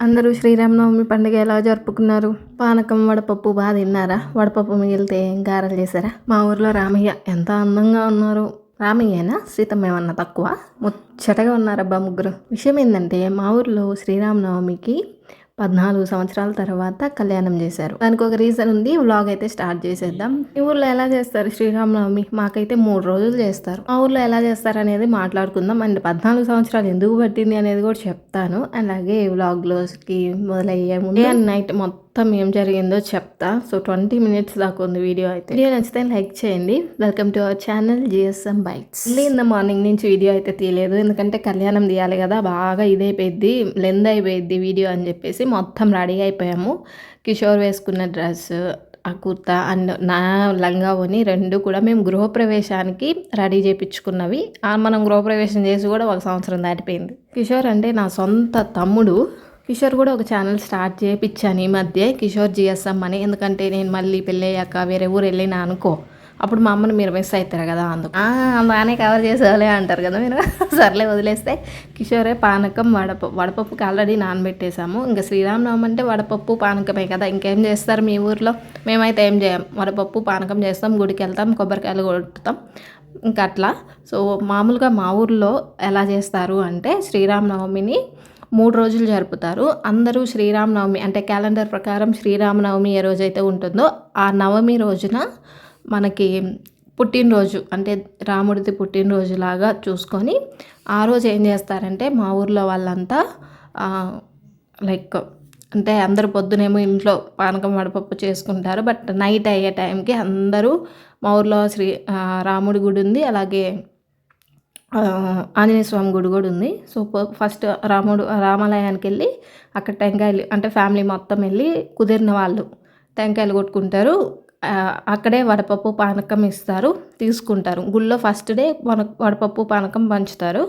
అందరూ శ్రీరామనవమి పండుగ ఎలా జరుపుకున్నారు? పానకం, వడపప్పు బాగా తిన్నారా? వడపప్పు మిగిలితే గారెలు చేశారా? మా ఊర్లో రామయ్య ఎంత అందంగా ఉన్నారు. రామయ్యేనా? సీతమ్మ ఏమన్నా తక్కువ? ముచ్చటగా ఉన్నారబ్బా ముగ్గురు. విషయం ఏంటంటే మా ఊర్లో శ్రీరామనవమికి 14 సంవత్సరాల తర్వాత కళ్యాణం చేశారు. దానికి ఒక రీజన్ ఉంది. వ్లాగ్ అయితే స్టార్ట్ చేసేద్దాం. ఈ ఊర్లో ఎలా చేస్తారు శ్రీరామనవమి? మాకైతే 3 రోజులు చేస్తారు. మా ఊర్లో ఎలా చేస్తారు అనేది మాట్లాడుకుందాం. అండ్ 14 సంవత్సరాలు ఎందుకు పట్టింది అనేది కూడా చెప్తాను. అలాగే వ్లాగ్లోకి మొదలయ్యే ముందు నైట్ మొత్తం ఏం జరిగిందో చెప్తా. సో 20 minutes దాకా ఉంది వీడియో అయితే. వీడియో నచ్చితే లైక్ చేయండి. Welcome to our channel GSM bytes. In the morning నుంచి వీడియో అయితే తీయలేదు, ఎందుకంటే కళ్యాణం తీయాలి కదా, బాగా ఇదైపోయింది, లెంత్ అయిపోయింది వీడియో అని చెప్పేసి మొత్తం రెడీ అయిపోయాము. కిషోర్ వేసుకున్న డ్రెస్, ఆ కుర్తా అండ్ నా లంగా ఓని 2 కూడా మేము గృహప్రవేశానికి రెడీ చేయించుకున్నవి. మనం గృహప్రవేశం చేసి కూడా 1 సంవత్సరం దాటిపోయింది. కిషోర్ అంటే నా సొంత తమ్ముడు. కిషోర్ కూడా ఒక ఛానల్ స్టార్ట్ చేయించాను ఈ మధ్య, కిషోర్ జిఎస్ఎం అని. ఎందుకంటే నేను మళ్ళీ పెళ్ళి అయ్యాక వేరే ఊరు వెళ్ళినా అనుకో, అప్పుడు మా అమ్మని మీరు మిస్ అవుతారు కదా, అందుకు బాగానే కవర్ చేసేవాళ్ళే అంటారు కదా మీరు. సర్లే వదిలేస్తే కిషోరే పానకం వడపప్పుకి ఆల్రెడీ నానబెట్టేసాము. ఇంకా శ్రీరామనవమి అంటే వడపప్పు పానకమే కదా, ఇంకేం చేస్తారు మీ ఊర్లో? మేమైతే ఏం చేయం, వడపప్పు పానకం చేస్తాం, గుడికి వెళ్తాం, కొబ్బరికాయలు కొట్టుతాం, ఇంకా అట్లా. సో మామూలుగా మా ఊర్లో ఎలా చేస్తారు అంటే శ్రీరామనవమిని 3 రోజులు జరుపుతారు. అందరూ శ్రీరామనవమి అంటే క్యాలెండర్ ప్రకారం శ్రీరామనవమి ఏ రోజైతే ఉంటుందో ఆ నవమి రోజున మనకి పుట్టినరోజు అంటే రాముడిది పుట్టినరోజులాగా చూసుకొని ఆ రోజు ఏం చేస్తారంటే మా ఊర్లో వాళ్ళంతా లైక్ అంటే అందరూ పొద్దునేమో ఇంట్లో పానకం వడపప్పు చేసుకుంటారు. బట్ నైట్ అయ్యే టైంకి అందరూ మా ఊర్లో రాముడి గుడి ఉంది, అలాగే ఆంజనేయ స్వామి గుడి కూడా ఉంది. సో ఫస్ట్ రామాలయానికి వెళ్ళి అక్కడ టెంకాయలు అంటే ఫ్యామిలీ మొత్తం వెళ్ళి కుదిరిన వాళ్ళు టెంకాయలు కొట్టుకుంటారు. అక్కడే వడపప్పు పానకం ఇస్తారు, తీసుకుంటారు. గుళ్ళో ఫస్ట్ డే వడపప్పు పానకం పంచుతారు,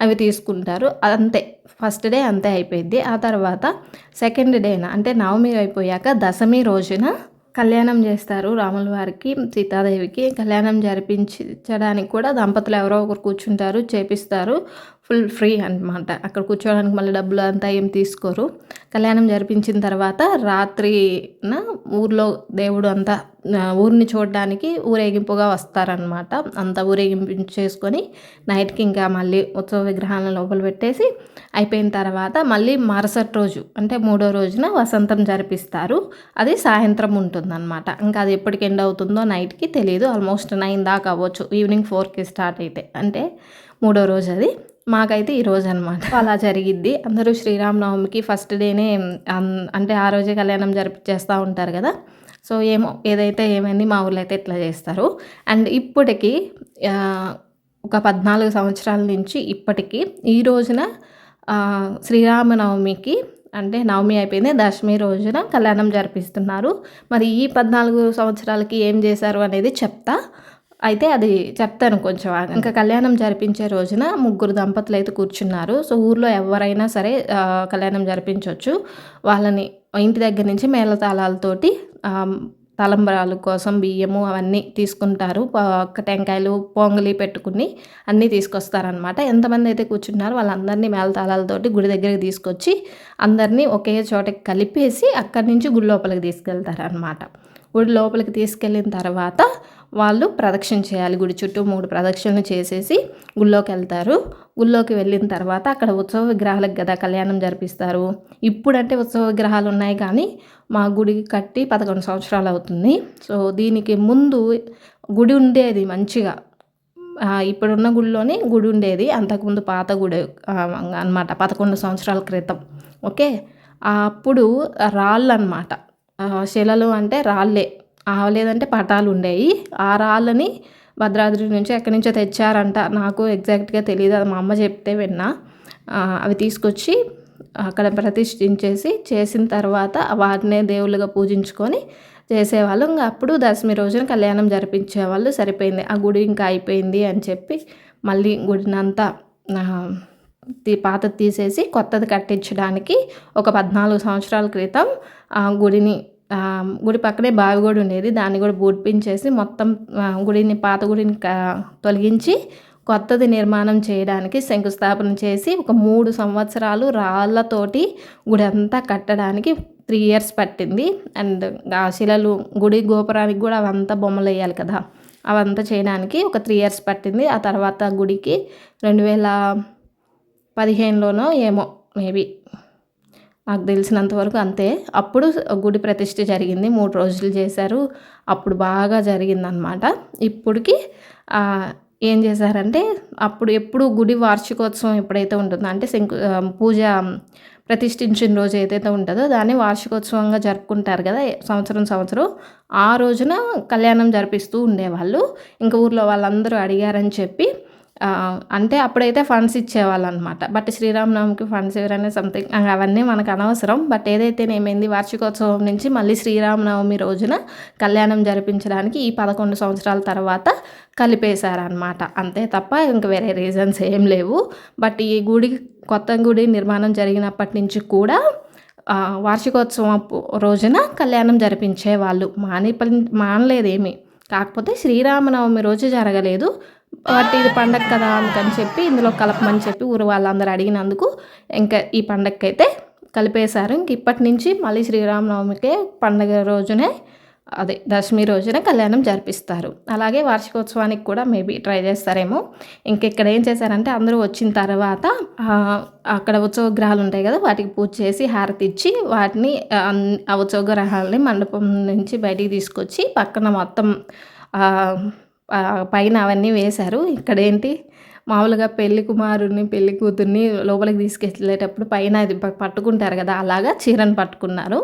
అవి తీసుకుంటారు. అంతే, ఫస్ట్ డే అంతే అయిపోయింది. ఆ తర్వాత సెకండ్ డేన అంటే నవమి అయిపోయాక దశమి రోజున కళ్యాణం చేస్తారు. రాముల వారికి సీతాదేవికి కళ్యాణం జరిపించడానికి కూడా దంపతులు ఎవరో ఒకరు కూర్చుంటారు, చేపిస్తారు. ఫుల్ ఫ్రీ అనమాట. అక్కడ కూర్చోడానికి మళ్ళీ డబ్బులు అంతా ఏం తీసుకోరు. కళ్యాణం జరిపించిన తర్వాత రాత్రిన ఊర్లో దేవుడు అంతా ఊరిని చూడడానికి ఊరేగింపుగా వస్తారనమాట. అంతా ఊరేగింపించేసుకొని నైట్కి ఇంకా మళ్ళీ ఉత్సవ విగ్రహాలను లోపల పెట్టేసి అయిపోయిన తర్వాత మళ్ళీ మరుసటి రోజు అంటే 3వ రోజున వసంతం జరిపిస్తారు. అది సాయంత్రం ఉంటుందన్నమాట. ఇంకా అది ఎప్పటికి ఎండ్ అవుతుందో నైట్కి తెలియదు. ఆల్మోస్ట్ 9 దాకా అవ్వచ్చు, ఈవినింగ్ 4కి స్టార్ట్ అయితే. అంటే 3వ రోజు అది. మాకైతే ఈ రోజు అనమాట అలా జరిగిద్ది. అందరూ శ్రీరామనవమికి ఫస్ట్ డేనే అంటే ఆ రోజే కళ్యాణం జరిపించేస్తూ ఉంటారు కదా. సో ఏమో ఏదైతే ఏమైంది, మా ఊళ్ళో అయితే ఇట్లా చేస్తారు. అండ్ ఇప్పటికి ఒక 14 సంవత్సరాల నుంచి ఇప్పటికీ ఈ రోజున శ్రీరామనవమికి అంటే నవమి అయిపోయింది, దశమి రోజున కళ్యాణం జరిపిస్తున్నారు. మరి ఈ 14 సంవత్సరాలకి ఏం చేశారు అనేది చెప్తా. అయితే అది చెప్తాను కొంచెం. ఇంకా కళ్యాణం జరిపించే రోజున 3 దంపతులు అయితే కూర్చున్నారు. సో ఊర్లో ఎవరైనా సరే కళ్యాణం జరిపించవచ్చు. వాళ్ళని ఇంటి దగ్గర నుంచి మేళతాళాలతోటి తలంబ్రాల కోసం బియ్యము అవన్నీ తీసుకుంటారు. టెంకాయలు పొంగలి పెట్టుకుని అన్నీ తీసుకొస్తారనమాట. ఎంతమంది అయితే కూర్చున్నారో వాళ్ళందరినీ మేళతాళాలతోటి గుడి దగ్గరికి తీసుకొచ్చి అందరినీ ఒకే చోటకి కలిపేసి అక్కడి నుంచి గుడి లోపలికి తీసుకెళ్తారనమాట. గుడి లోపలికి తీసుకెళ్ళిన తర్వాత వాళ్ళు ప్రదక్షిణ చేయాలి. గుడి చుట్టూ 3 ప్రదక్షిణలు చేసేసి గుళ్ళోకి వెళ్తారు. గుళ్ళోకి వెళ్ళిన తర్వాత అక్కడ ఉత్సవ విగ్రహాలకు కదా కళ్యాణం జరిపిస్తారు. ఇప్పుడంటే ఉత్సవ విగ్రహాలు ఉన్నాయి, కానీ మా గుడి కట్టి 11 సంవత్సరాలు అవుతుంది. సో దీనికి ముందు గుడి ఉండేది మంచిగా. ఇప్పుడున్న గుడిలోనే గుడి ఉండేది, అంతకుముందు పాత గుడి అనమాట, 11 సంవత్సరాల క్రితం. ఓకే, అప్పుడు రాళ్ళు అనమాట, శిలలు అంటే రాళ్ళే, లేదంటే పటాలు ఉండేవి. ఆ రాళ్ళని భద్రాద్రి నుంచి ఎక్కడి నుంచో తెచ్చారంట, నాకు ఎగ్జాక్ట్గా తెలియదు, అది మా అమ్మ చెప్తే విన్నా. అవి తీసుకొచ్చి అక్కడ ప్రతిష్ఠించేసి చేసిన తర్వాత వాటినే దేవుళ్ళుగా పూజించుకొని చేసేవాళ్ళు. ఇంకా అప్పుడు దశమి రోజున కళ్యాణం జరిపించేవాళ్ళు. సరిపోయింది, ఆ గుడి ఇంకా అయిపోయింది అని చెప్పి మళ్ళీ గుడినంతా పాతది తీసేసి కొత్తది కట్టించడానికి ఒక 14 సంవత్సరాల క్రితం ఆ గుడి పక్కనే బావి కూడా ఉండేది, దాన్ని కూడా బూడ్పించేసి మొత్తం గుడిని పాత గుడిని తొలగించి కొత్తది నిర్మాణం చేయడానికి శంకుస్థాపన చేసి ఒక 3 సంవత్సరాలు రాళ్ళతోటి గుడి అంతా కట్టడానికి 3 ఇయర్స్ పట్టింది. అండ్ ఆ శిలలు గుడి గోపురానికి కూడా అవంతా బొమ్మలు వేయాలి కదా, అవంతా చేయడానికి ఒక 3 ఇయర్స్ పట్టింది. ఆ తర్వాత గుడికి 2015లోనో ఏమో మేబీ నాకు తెలిసినంత వరకు అంతే, అప్పుడు గుడి ప్రతిష్ఠ జరిగింది. 3 రోజులు చేశారు. అప్పుడు బాగా జరిగిందనమాట. ఇప్పటికి ఏం చేశారంటే ఎప్పుడు గుడి వార్షికోత్సవం ఎప్పుడైతే ఉంటుందో అంటే పూజ ప్రతిష్ఠించిన రోజు ఏదైతే ఉంటుందో దాన్ని వార్షికోత్సవంగా జరుపుకుంటారు కదా సంవత్సరం. ఆ రోజున కళ్యాణం జరిపిస్తూ ఉండేవాళ్ళు. ఇంకా ఊర్లో వాళ్ళందరూ అడిగారని చెప్పి అంటే అప్పుడైతే ఫండ్స్ ఇచ్చేవాళ్ళు అనమాట. బట్ శ్రీరామనవమికి ఫండ్స్ ఎవరైనా సంథింగ్ అవన్నీ మనకు అనవసరం. బట్ ఏదైతే ఏమైంది, వార్షికోత్సవం నుంచి మళ్ళీ శ్రీరామనవమి రోజున కళ్యాణం జరిపించడానికి ఈ 11 సంవత్సరాల తర్వాత కలిపేశారనమాట. అంతే తప్ప ఇంక వేరే రీజన్స్ ఏం లేవు. బట్ ఈ కొత్త గుడి నిర్మాణం జరిగినప్పటి నుంచి కూడా వార్షికోత్సవం రోజున కళ్యాణం జరిపించేవాళ్ళు. మానలేదేమి, కాకపోతే శ్రీరామనవమి రోజు జరగలేదు. బట్ ఇది పండగ కదా అందుకని చెప్పి ఇందులో కలపమని చెప్పి ఊరు వాళ్ళందరూ అడిగినందుకు ఇంకా ఈ పండగకైతే కలిపేశారు. ఇంక ఇప్పటి నుంచి మళ్ళీ శ్రీరామనవమికే పండగ రోజునే అదే దశమి రోజున కళ్యాణం జరిపిస్తారు. అలాగే వార్షికోత్సవానికి కూడా మేబీ ట్రై చేస్తారేమో. ఇక్కడ ఏం చేశారంటే అందరూ వచ్చిన తర్వాత అక్కడ ఉత్సవ విగ్రహాలు ఉంటాయి కదా, వాటికి పూజ చేసి హారతి ఇచ్చి వాటిని ఆ ఉత్సవ విగ్రహాలని మండపం నుంచి బయటికి తీసుకొచ్చి పక్కన మొత్తం పైన అవన్నీ వేశారు. ఇక్కడ ఏంటి మామూలుగా పెళ్లి కుమారుని పెళ్లి కూతుర్ని లోపలికి తీసుకెళ్ళేటప్పుడు పైన అది పట్టుకుంటారు కదా, అలాగా చీరను పట్టుకున్నారు.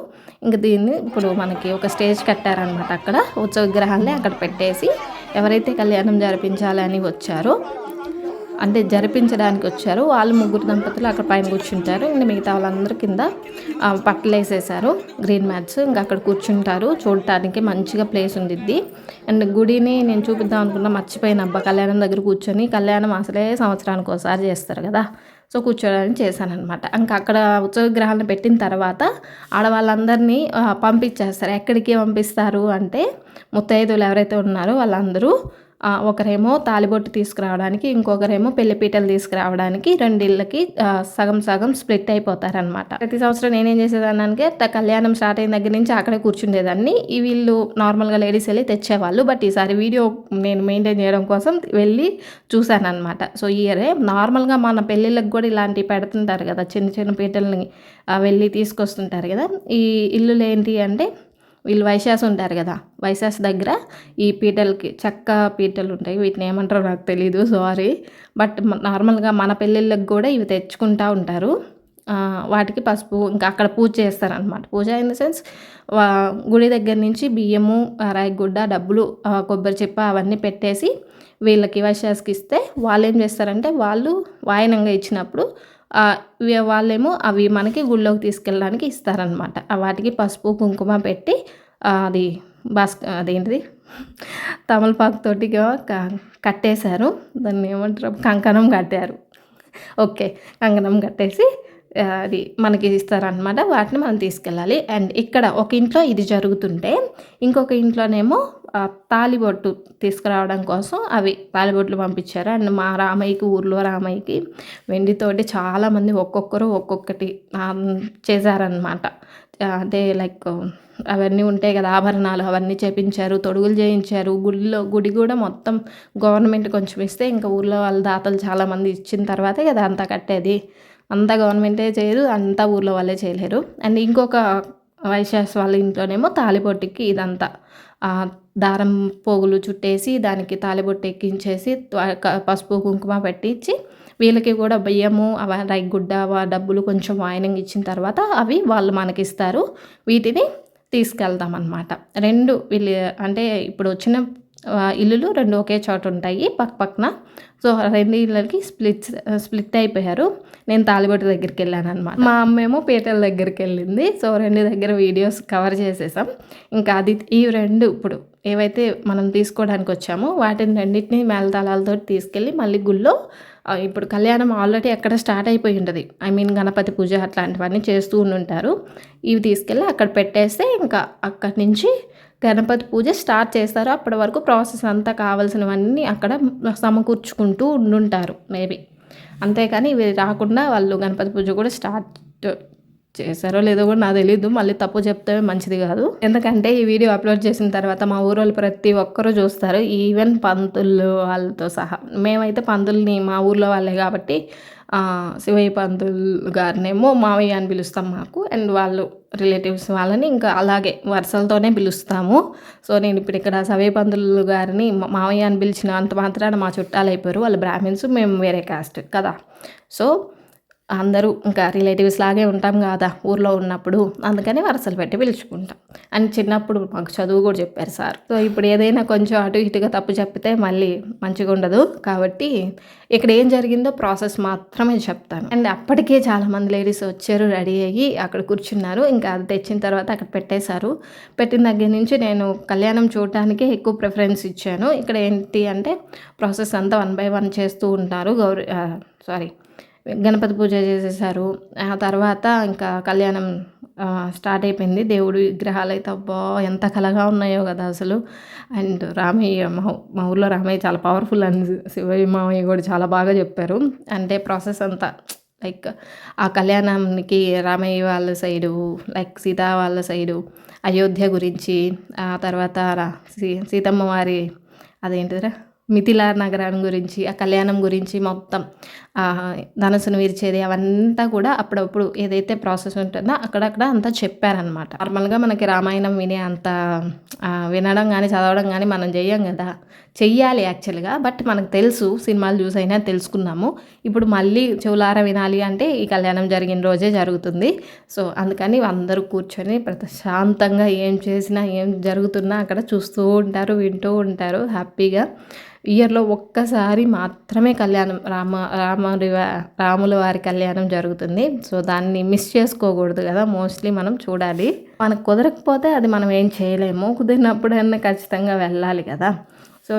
ఇంకా దీన్ని ఇప్పుడు మనకి ఒక స్టేజ్ కట్టారనమాట. అక్కడ ఉత్సవ విగ్రహాన్ని అక్కడ పెట్టేసి ఎవరైతే కళ్యాణం జరిపించాలని వచ్చారో అంటే జరిపించడానికి వచ్చారు వాళ్ళు 3 దంపతులు అక్కడ పైన కూర్చుంటారు. ఇంకా మిగతా వాళ్ళందరూ కింద పట్టలు వేసేసారు, గ్రీన్ మ్యాట్స్. ఇంకా అక్కడ కూర్చుంటారు. చూడటానికి మంచిగా ప్లేస్ ఉండిద్ది. అండ్ గుడిని నేను చూపిద్దాం అనుకున్నా, మర్చిపోయిన కళ్యాణం దగ్గర కూర్చొని, కళ్యాణం అసలే సంవత్సరానికి ఒకసారి చేస్తారు కదా, సో కూర్చోడానికి చేశానమాట. ఇంకా అక్కడ ఉత్సవ విగ్రహాలను పెట్టిన తర్వాత ఆడవాళ్ళందరినీ పంపించేస్తారు. ఎక్కడికి పంపిస్తారు అంటే ముత్తైదువులు ఎవరైతే ఉన్నారో వాళ్ళందరూ ఒకరేమో తాలిబొట్టు తీసుకురావడానికి, ఇంకొకరేమో పెళ్లిపీటలు తీసుకురావడానికి 2 ఇళ్ళకి సగం స్ప్లిట్ అయిపోతారనమాట. ప్రతి సంవత్సరం నేనేం చేసేదానికి కళ్యాణం స్టార్ట్ అయిన దగ్గర నుంచి అక్కడే కూర్చుండేదాన్ని. వీళ్ళు నార్మల్గా లేడీస్ వెళ్ళి తెచ్చేవాళ్ళు. బట్ ఈసారి వీడియో నేను మెయింటైన్ చేయడం కోసం వెళ్ళి చూశాను అనమాట. సో ఈ ఇయరే నార్మల్గా మన పెళ్ళిళ్ళకి కూడా ఇలాంటివి పెడుతుంటారు కదా, చిన్న పీటల్ని వెళ్ళి తీసుకొస్తుంటారు కదా. ఈ ఇల్లులు ఏంటి అంటే వీళ్ళు వైశాస్ ఉంటారు కదా, వైశాస్ దగ్గర ఈ పీటలకి చెక్క పీటలు ఉంటాయి, వీటిని ఏమంటారో నాకు తెలీదు, సారీ. బట్ నార్మల్గా మన పెళ్ళిళ్ళకి కూడా ఇవి తెచ్చుకుంటూ ఉంటారు. వాటికి పసుపు ఇంకా అక్కడ పూజ చేస్తారనమాట. పూజ ఇన్ ద సెన్స్ గుడి దగ్గర నుంచి బియ్యము, రాయిగుడ్డ, డబ్బులు, కొబ్బరి చిప్ప అవన్నీ పెట్టేసి వీళ్ళకి వైశాస్కి ఇస్తే వాళ్ళు ఏం చేస్తారంటే వాళ్ళు వాయనంగా ఇచ్చినప్పుడు వాళ్ళేమో అవి మనకి గుళ్ళోకి తీసుకెళ్ళడానికి ఇస్తారనమాట. వాటికి పసుపు కుంకుమ పెట్టి అది అదేంటిది తమలపాకుతోటి కట్టేశారు. దాన్ని ఏమంటారు, కంకణం కట్టారు. ఓకే, కంకణం కట్టేసి అది మనకి ఇస్తారనమాట. వాటిని మనం తీసుకెళ్ళాలి. అండ్ ఇక్కడ ఒక ఇంట్లో ఇది జరుగుతుంటే ఇంకొక ఇంట్లోనేమో తాలిబొట్టు తీసుకురావడం కోసం అవి తాలిబొట్లు పంపించారు. అండ్ మా రామయ్యకి, ఊర్లో రామయ్యకి వెండితోటి చాలామంది ఒక్కొక్కరు ఒక్కొక్కటి చేశారనమాట. అంటే లైక్ అవన్నీ ఉంటాయి కదా ఆభరణాలు, అవన్నీ చేపించారు, తొడుగులు చేయించారు. గుడి కూడా మొత్తం గవర్నమెంట్ కొంచెం ఇస్తే ఇంకా ఊర్లో వాళ్ళ దాతలు చాలామంది ఇచ్చిన తర్వాతే కదా అంతా కట్టేది. అంతా గవర్నమెంటే చేయదు, అంతా ఊర్లో వాళ్ళే చేయలేరు. అండ్ ఇంకొక వైశాస్ వాళ్ళ ఇంట్లోనేమో తాలిబొట్టుకి ఇదంతా దారం పోగులు చుట్టేసి దానికి తాలిబొట్టు ఎక్కించేసి పసుపు కుంకుమ పెట్టించి వీళ్ళకి కూడా బియ్యము రైగుడ్డ డబ్బులు కొంచెం వాయినంగా ఇచ్చిన తర్వాత అవి వాళ్ళు మనకిస్తారు. వీటిని తీసుకెళ్తామన్నమాట. 2 వీళ్ళు అంటే ఇప్పుడు వచ్చిన ఇల్లులు 2 ఒకే చోట ఉంటాయి పక్కన. సో 2 ఇళ్ళకి స్ప్లిట్ అయిపోయారు. నేను తాలిబొట్టు దగ్గరికి వెళ్ళాను అనమాట. మా అమ్మేమో పీటల దగ్గరికి వెళ్ళింది. సో 2 దగ్గర వీడియోస్ కవర్ చేసేసాం. ఇంకా ఈ 2 ఇప్పుడు ఏవైతే మనం తీసుకోవడానికి వచ్చామో వాటిని 2టిని మేళతాళాలతో తీసుకెళ్ళి మళ్ళీ గుళ్ళో ఇప్పుడు కళ్యాణం ఆల్రెడీ అక్కడ స్టార్ట్ అయిపోయి ఉంటుంది. ఐ మీన్ గణపతి పూజ అట్లాంటివన్నీ చేస్తూ ఉంటారు. ఇవి తీసుకెళ్ళి అక్కడ పెట్టేస్తే ఇంకా అక్కడి నుంచి గణపతి పూజ స్టార్ట్ చేస్తారు. అప్పటి వరకు ప్రాసెస్ అంతా కావాల్సినవన్నీ అక్కడ సమకూర్చుకుంటూ ఉండుంటారు మేబీ. అంతేకాని ఇవి రాకుండా వాళ్ళు గణపతి పూజ కూడా స్టార్ట్ చేశారో లేదో కూడా నాకు తెలీదు. మళ్ళీ తప్పు చెప్తే మంచిది కాదు. ఎందుకంటే ఈ వీడియో అప్లోడ్ చేసిన తర్వాత మా ఊరోళ్ళు ప్రతి ఒక్కరూ చూస్తారు, ఈవెన్ పంతులు వాళ్ళతో సహా. మేమైతే పంతుల్ని మా ఊర్లో వాళ్ళే కాబట్టి శివయ్య పంతులు గారినేమో మావయ్య అని పిలుస్తాం మాకు. అండ్ వాళ్ళు రిలేటివ్స్ వాళ్ళని ఇంకా అలాగే వరుసలతోనే పిలుస్తాము. సో నేను ఇప్పుడు ఇక్కడ శివయ్య పంతులు గారిని మావయ్య అని పిలిచిన అంత మాత్రాన మా చుట్టాలు అయిపోయారు. వాళ్ళు బ్రాహ్మిన్స్, మేము వేరే కాస్ట్ కదా. సో అందరూ ఇంకా రిలేటివ్స్ లాగే ఉంటాం కదా ఊర్లో ఉన్నప్పుడు, అందుకని వరుసలు పెట్టి పిలుచుకుంటాం. అండ్ చిన్నప్పుడు మాకు చదువు కూడా చెప్పారు సార్. సో ఇప్పుడు ఏదైనా కొంచెం అటు ఇటుగా తప్పు చెప్పితే మళ్ళీ మంచిగా ఉండదు కాబట్టి ఇక్కడ ఏం జరిగిందో ప్రాసెస్ మాత్రమే చెప్తాను. అండ్ అప్పటికే చాలామంది లేడీస్ వచ్చారు, రెడీ అయ్యి అక్కడ కూర్చున్నారు. ఇంకా అది తెచ్చిన తర్వాత అక్కడ పెట్టేశారు. పెట్టిన దగ్గర నుంచి నేను కళ్యాణం చూడటానికే ఎక్కువ ప్రిఫరెన్స్ ఇచ్చాను. ఇక్కడ ఏంటి అంటే ప్రాసెస్ అంతా 1 by 1 చేస్తూ ఉంటారు. గణపతి పూజ చేసేసారు. ఆ తర్వాత ఇంకా కళ్యాణం స్టార్ట్ అయిపోయింది. దేవుడి విగ్రహాలు అయితే అబ్బా ఎంత కలగా ఉన్నాయో కదా అసలు. అండ్ రామయ్య, మా ఊర్లో రామయ్య చాలా పవర్ఫుల్ అని శివయ్య మామయ్య కూడా చాలా బాగా చెప్పారు. అంటే ప్రాసెస్ అంతా లైక్ ఆ కళ్యాణానికి రామయ్య వాళ్ళ సైడు, లైక్ సీతా వాళ్ళ సైడు అయోధ్య గురించి, ఆ తర్వాత సీతమ్మ వారి అదేంటిదిరా మిథిలా నగరం గురించి, ఆ కళ్యాణం గురించి మొత్తం ధనుసును విరిచేది అవంతా కూడా అప్పుడప్పుడు ఏదైతే ప్రాసెస్ ఉంటుందో అక్కడక్కడ అంతా చెప్పారనమాట. నార్మల్గా మనకి రామాయణం వినే అంత వినడం కానీ చదవడం కానీ మనం చెయ్యం కదా. చెయ్యాలి యాక్చువల్గా, బట్ మనకు తెలుసు, సినిమాలు చూసైనా తెలుసుకున్నాము. ఇప్పుడు మళ్ళీ చెవులారా వినాలి అంటే ఈ కళ్యాణం జరిగిన రోజే జరుగుతుంది. సో అందుకని అందరూ కూర్చొని ప్రశాంతంగా ఏం చేసినా ఏం జరుగుతున్నా అక్కడ చూస్తూ ఉంటారు, వింటూ ఉంటారు హ్యాపీగా. ఇయర్లో ఒక్కసారి మాత్రమే కళ్యాణం రాముల వారి కళ్యాణం జరుగుతుంది. సో దాన్ని మిస్ చేసుకోకూడదు కదా, మోస్ట్లీ మనం చూడాలి. మనకు కుదరకపోతే అది మనం ఏం చేయలేము, కుదిరినప్పుడన్నా ఖచ్చితంగా వెళ్ళాలి కదా. సో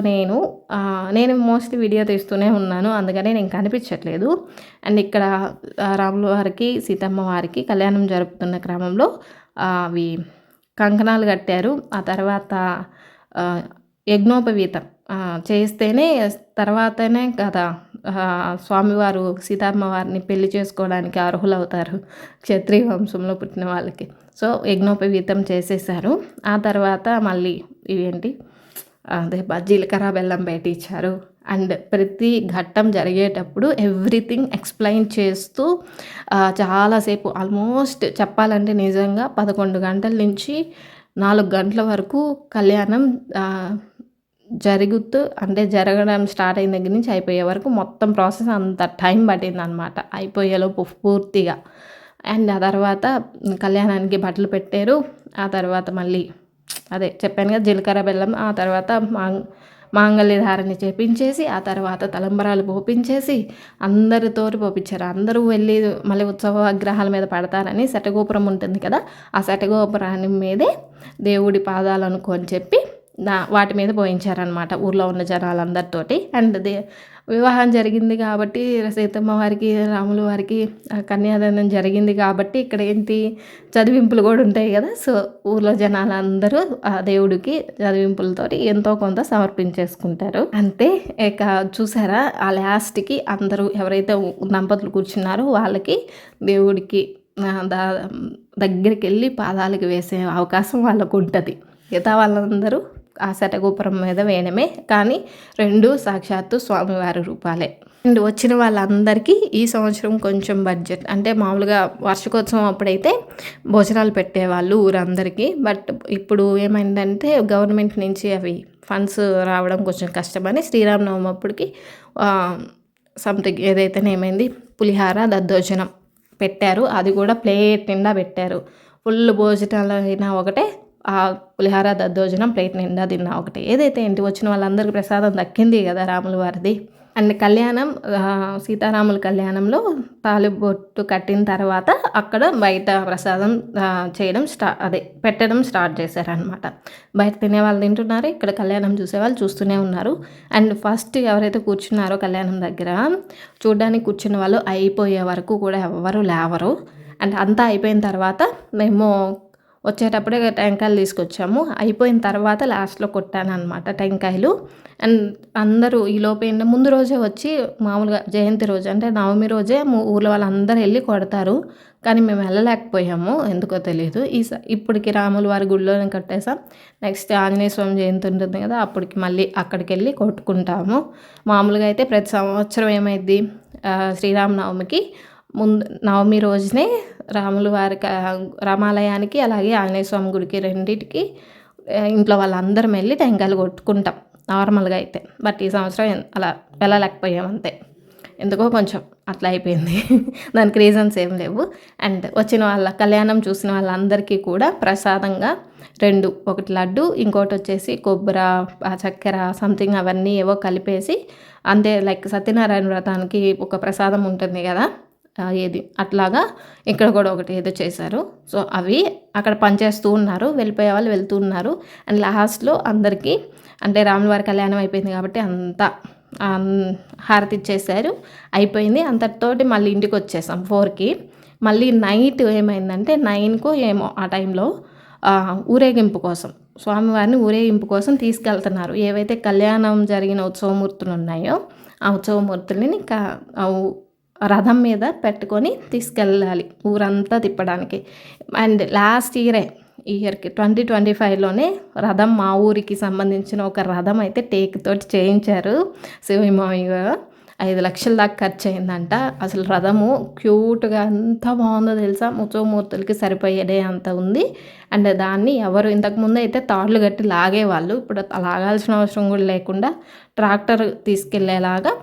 నేను మోస్ట్లీ వీడియో తీస్తూనే ఉన్నాను, అందుకనే నేను కనిపించట్లేదు. అండ్ ఇక్కడ రాముల వారికి సీతమ్మ వారికి కళ్యాణం జరుపుతున్న క్రమంలో అవి కంకణాలు కట్టారు. ఆ తర్వాత యజ్ఞోపవీతం చేస్తేనే తర్వాతనే కదా స్వామివారు సీతమ్మ వారిని పెళ్లి చేసుకోవడానికి అర్హులవుతారు, క్షత్రియ వంశంలో పుట్టిన వాళ్ళకి. సో యజ్ఞోపవీతం చేసేసారు. ఆ తర్వాత మళ్ళీ ఇవేంటి జీలకర్ర బెల్లం పెట్టి ఇచ్చారు. అండ్ ప్రతి ఘట్టం జరిగేటప్పుడు ఎవ్రీథింగ్ ఎక్స్ప్లెయిన్ చేస్తూ చాలాసేపు, ఆల్మోస్ట్ చెప్పాలంటే నిజంగా 11 గంటల నుంచి 4 గంటల వరకు కళ్యాణం జరగడం స్టార్ట్ అయిన దగ్గర నుంచి అయిపోయే వరకు మొత్తం ప్రాసెస్ అంత టైం పట్టింది అనమాట, అయిపోయేలోపు పూర్తిగా. అండ్ ఆ తర్వాత కళ్యాణానికి బట్టలు పెట్టారు. ఆ తర్వాత మళ్ళీ అదే చెప్పాను కదా జీలకర్ర బెల్లం, ఆ తర్వాత మాంగళ్య ధారణ చేపించేసి, ఆ తర్వాత తలంబరాలు పోపించేసి అందరితోటి పోపించారు. అందరూ వెళ్ళి మళ్ళీ ఉత్సవ విగ్రహాల మీద పడతారని శటగోపురం ఉంటుంది కదా, ఆ శటగోపురాన్ని మీదే దేవుడి పాదాలు అనుకొని చెప్పి వాటి మీద పోయించారనమాట ఊర్లో ఉన్న జనాలందరితోటి. అండ్ వివాహం జరిగింది కాబట్టి సీతమ్మ వారికి రాముల వారికి కన్యాదానం జరిగింది కాబట్టి ఇక్కడ ఏంటి చదివింపులు కూడా ఉంటాయి కదా. సో ఊర్లో జనాలందరూ ఆ దేవుడికి చదివింపులతోటి ఎంతో కొంత సమర్పించేసుకుంటారు అంతే. ఇక చూసారా ఆ లాస్ట్కి అందరూ ఎవరైతే దంపతులు కూర్చున్నారో వాళ్ళకి దేవుడికి దగ్గరికి వెళ్ళి పాదాలకు వేసే అవకాశం వాళ్ళకు ఉంటుంది. మిగతా వాళ్ళందరూ ఆ శటగోపురం మీద వేయడమే, కానీ 2 సాక్షాత్తు స్వామివారి రూపాలే. అండ్ వచ్చిన వాళ్ళందరికీ ఈ సంవత్సరం కొంచెం బడ్జెట్, అంటే మామూలుగా వార్షికోత్సవం అప్పుడైతే భోజనాలు పెట్టేవాళ్ళు ఊరందరికీ. బట్ ఇప్పుడు ఏమైందంటే గవర్నమెంట్ నుంచి అవి ఫండ్స్ రావడం కొంచెం కష్టమని శ్రీరామనవమి అప్పటికి సంథింగ్ ఏమైంది పులిహార దద్దోజనం పెట్టారు. అది కూడా ప్లేట్ నిండా పెట్టారు. ఫుల్ భోజనాలు అయినా ఒకటే, ఆ పులిహార దద్దోజనం ప్లేట్ నిండా తిన్నా ఒకటే. ఏదైతే ఏంటి వచ్చిన వాళ్ళందరికీ ప్రసాదం దక్కింది కదా రాముల వారిది. అండ్ కళ్యాణం సీతారాముల కళ్యాణంలో తాళిబొట్టు కట్టిన తర్వాత అక్కడ బయట ప్రసాదం పెట్టడం స్టార్ట్ చేశారనమాట. బయట తినే వాళ్ళు తింటున్నారు, ఇక్కడ కళ్యాణం చూసేవాళ్ళు చూస్తూనే ఉన్నారు. అండ్ ఫస్ట్ ఎవరైతే కూర్చున్నారో కళ్యాణం దగ్గర చూడ్డానికి కూర్చున్న వాళ్ళు అయిపోయే వరకు కూడా ఎవరు లేవరు. అండ్ అంతా అయిపోయిన తర్వాత మేము వచ్చేటప్పుడే టెంకాయలు తీసుకొచ్చాము. అయిపోయిన తర్వాత లాస్ట్‌లో కొట్టాననమాట టెంకాయలు. అండ్ అందరూ ఈలోపు ముందు రోజే వచ్చి మామూలుగా జయంతి రోజు అంటే నవమి రోజే ఊర్లో వాళ్ళందరూ ఎళ్లి కొడతారు. కానీ మేము వెళ్ళలేకపోయాము. ఎందుకో తెలీదు. ఇప్పటికి రాముల వారి గుడిలోనే కట్టేసాం. నెక్స్ట్ ఆంజనేయ స్వామి జయంతి ఉంటుంది కదా! అప్పటికి మళ్ళీ అక్కడికెళ్ళి కొట్టుకుంటాము. మామూలుగా అయితే ప్రతి సంవత్సరం ఏమైద్ది శ్రీరామనవమికి ముందు నవమి రోజునే రాముల వారి రామాలయానికి అలాగే ఆంజనేయ స్వామి గుడికి రెండిటికి ఇంట్లో వాళ్ళందరం వెళ్ళి టెంకాయలు కొట్టుకుంటాం నార్మల్గా అయితే. బట్ ఈ సంవత్సరం అలా వెళ్ళలేకపోయాం అంతే. ఎందుకో కొంచెం అట్లా అయిపోయింది. దానికి రీజన్స్ ఏం లేవు. అండ్ వచ్చిన వాళ్ళ కళ్యాణం చూసిన వాళ్ళందరికీ కూడా ప్రసాదంగా 2 ఒకటి లడ్డు ఇంకోటి వచ్చేసి కొబ్బరి చక్కెర సంథింగ్ అవన్నీ ఏవో కలిపేసి అంతే లైక్ సత్యనారాయణ వ్రతానికి ఒక ప్రసాదం ఉంటుంది కదా ఏది అట్లాగా ఇక్కడ కూడా ఒకటి ఏదో చేశారు. సో అవి అక్కడ పనిచేస్తూ ఉన్నారు. వెళ్ళిపోయే వాళ్ళు వెళ్తూ ఉన్నారు. అండ్ లాస్ట్లో అందరికీ అంటే రాములవారి కళ్యాణం అయిపోయింది కాబట్టి అంతా హారతి ఇచ్చేసారు. అయిపోయింది. అంతటితోటి మళ్ళీ ఇంటికి వచ్చేసాం 4కి. మళ్ళీ నైట్ ఏమైందంటే 9కో ఏమో ఆ టైంలో ఊరేగింపు కోసం స్వామివారిని ఊరేగింపు కోసం తీసుకెళ్తున్నారు. ఏవైతే కళ్యాణం జరిగిన ఉత్సవమూర్తులు ఉన్నాయో ఆ ఉత్సవమూర్తులని రథం మీద పెట్టుకొని తీసుకెళ్ళాలి ఊరంతా తిప్పడానికి. అండ్ లాస్ట్ ఇయర్కి 2025లోనే రథం మా ఊరికి సంబంధించిన ఒక రథం అయితే టేక్ తోటి చేయించారు. శివమామయ్య 5 లక్షల దాకా ఖర్చు అయిందంట. అసలు రథము క్యూట్గా ఎంత బాగుందో తెలుసా, ఉత్సవమూర్తులకి సరిపోయేదే అంత ఉంది. అండ్ దాన్ని ఎవరు ఇంతకుముందు అయితే తాళ్ళు కట్టి లాగేవాళ్ళు. ఇప్పుడు లాగాల్సిన అవసరం కూడా లేకుండా ట్రాక్టర్ తీసుకెళ్లేలాగా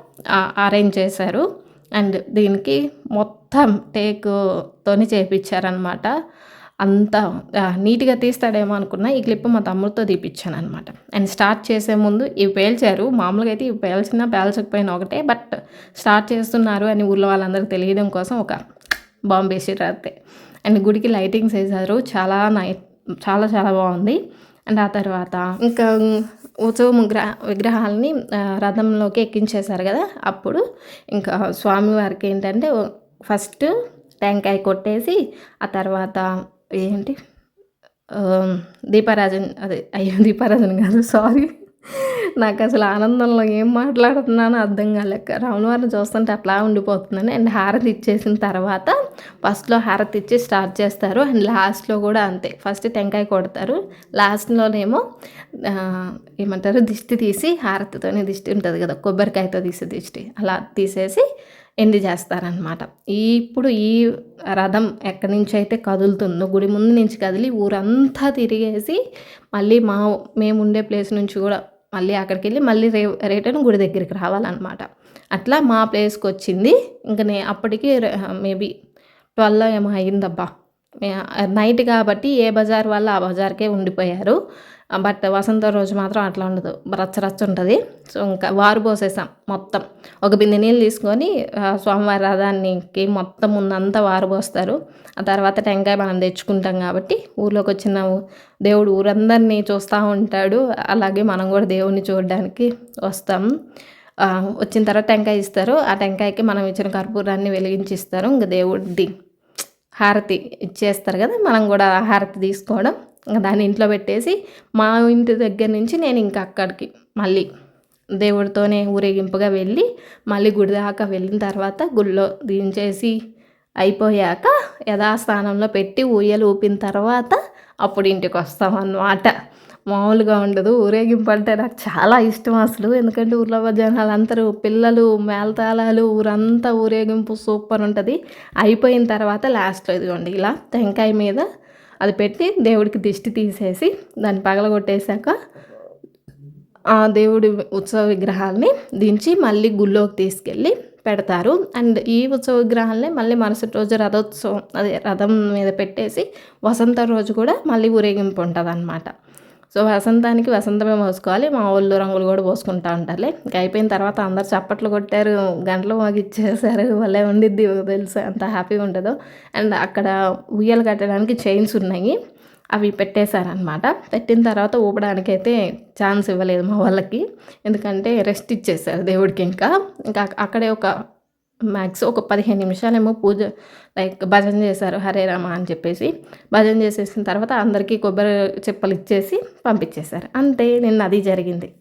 అరేంజ్ చేశారు. అండ్ దీనికి మొత్తం టేక్తోని చేయించారనమాట. అంత నీట్గా తీస్తాడేమో అనుకున్నా. ఈ క్లిప్ మా తమ్ముడితో తీపిచ్చాను అనమాట. అండ్ స్టార్ట్ చేసే ముందు ఇవి పేల్చారు. మామూలుగా అయితే ఇవి పేల్చినా పేల్చకపోయినా ఒకటే. బట్ స్టార్ట్ చేస్తున్నారు అని ఊళ్ళో వాళ్ళందరికీ తెలియడం కోసం ఒక బాంబు వేసారు అంతే. అండ్ గుడికి లైటింగ్స్ వేశారు. చాలా చాలా చాలా బాగుంది. అండ్ ఆ తర్వాత ఇంకా ఉత్సవం విగ్రహాలని రథంలోకి ఎక్కించేశారు కదా. అప్పుడు ఇంకా స్వామివారికి ఏంటంటే ఫస్ట్ టెంకాయ కొట్టేసి ఆ తర్వాత దీపారాజన కాదు సారీ, నాకు అసలు ఆనందంలో ఏం మాట్లాడుతున్నానో అర్థం కాలేక రాములవారిని చూస్తుంటే అట్లా ఉండిపోతుందని. అండ్ హారతి ఇచ్చేసిన తర్వాత ఫస్ట్లో హారతి ఇచ్చి స్టార్ట్ చేస్తారు. అండ్ లాస్ట్లో కూడా అంతే. ఫస్ట్ టెంకాయ కొడతారు, లాస్ట్లోనేమో ఏమంటారు దిష్టి తీసి హారతితోనే దిష్టి ఉంటుంది కదా కొబ్బరికాయతో తీసే దిష్టి అలా తీసేసి ఎండి చేస్తారనమాట. ఇప్పుడు ఈ రథం ఎక్కడి నుంచి అయితే కదులుతుందో గుడి ముందు నుంచి కదిలి ఊరంతా తిరిగేసి మళ్ళీ మేము ఉండే ప్లేస్ నుంచి కూడా మళ్ళీ అక్కడికి వెళ్ళి మళ్ళీ రిటర్న్ గుడి దగ్గరికి రావాలన్నమాట. అట్లా మా ప్లేస్కి వచ్చింది. ఇంకా అప్పటికి మేబీ 12 ఏమో అయ్యిందబ్బా. నైట్ కాబట్టి ఏ బజార్ వాళ్ళు ఆ బజార్కే ఉండిపోయారు. బట్ వసంత రోజు మాత్రం అట్లా ఉండదు, రచ్చ ఉంటుంది. సో ఇంకా వారు పోసేసాం మొత్తం. ఒక బిందె నీళ్ళు తీసుకొని స్వామివారి రథానికి మొత్తం ముందంతా వారు పోస్తారు. ఆ తర్వాత టెంకాయ మనం తెచ్చుకుంటాం కాబట్టి ఊర్లోకి వచ్చిన దేవుడు ఊరందరినీ చూస్తూ ఉంటాడు. అలాగే మనం కూడా దేవుడిని చూడడానికి వస్తాం. వచ్చిన తర్వాత టెంకాయ ఇస్తారు. ఆ టెంకాయకి మనం ఇచ్చిన కర్పూరాన్ని వెలిగించి ఇస్తారు. ఇంకా దేవుడి హారతి ఇచ్చేస్తారు కదా, మనం కూడా హారతి తీసుకోవడం. ఇంకా దాన్ని ఇంట్లో పెట్టేసి మా ఇంటి దగ్గర నుంచి నేను ఇంకా అక్కడికి మళ్ళీ దేవుడితోనే ఊరేగింపుగా వెళ్ళి మళ్ళీ గుడి దాకా వెళ్ళిన తర్వాత గుడిలో దించేసి అయిపోయాక యథాస్థానంలో పెట్టి ఊయలు ఊపిన తర్వాత అప్పుడు ఇంటికి వస్తామన్నమాట. మామూలుగా ఉండదు. ఊరేగింపు అంటే నాకు చాలా ఇష్టం అసలు. ఎందుకంటే ఊర్లో జనాలు అందరూ పిల్లలు మేళతాళాలు ఊరంతా ఊరేగింపు సూపర్ ఉంటుంది. అయిపోయిన తర్వాత లాస్ట్లో ఇదిగోండి ఇలా టెంకాయ మీద అది పెట్టి దేవుడికి దిష్టి తీసేసి దాన్ని పగలగొట్టేశాక ఆ దేవుడి ఉత్సవ విగ్రహాలని దించి మళ్ళీ గుళ్ళోకి తీసుకెళ్ళి పెడతారు. అండ్ ఈ ఉత్సవ విగ్రహాలనే మళ్ళీ మరుసటి రోజు రథోత్సవం రథం మీద పెట్టేసి వసంత రోజు కూడా మళ్ళీ ఊరేగింపు ఉంటుంది అన్నమాట. సో వసంతానికి వసంతమే పోసుకోవాలి. మా వాళ్ళు రంగులు కూడా పోసుకుంటూ ఉంటారులే. ఇంకా అయిపోయిన తర్వాత అందరు చప్పట్లు కొట్టారు, గంటలు మోగిచ్చేసారు. వాళ్ళే ఉండిద్ది తెలుసు ఎంత హ్యాపీగా ఉంటుందో. అండ్ అక్కడ ఉయ్యలు కట్టడానికి చైన్స్ ఉన్నాయి, అవి పెట్టేశారనమాట. పెట్టిన తర్వాత ఊపడానికి అయితే ఛాన్స్ ఇవ్వలేదు మా వాళ్ళకి. ఎందుకంటే రెస్ట్ ఇచ్చేసారు దేవుడికి. ఇంకా అక్కడే ఒక మ్యాక్స్ ఒక 15 నిమిషాలేమో పూజ లైక్ భజన చేశారు హరే రామ అని చెప్పేసి. భజన చేసేసిన తర్వాత అందరికీ కొబ్బరి చిప్పలు ఇచ్చేసి పంపించేశారు. అంతే నిన్న అది జరిగింది.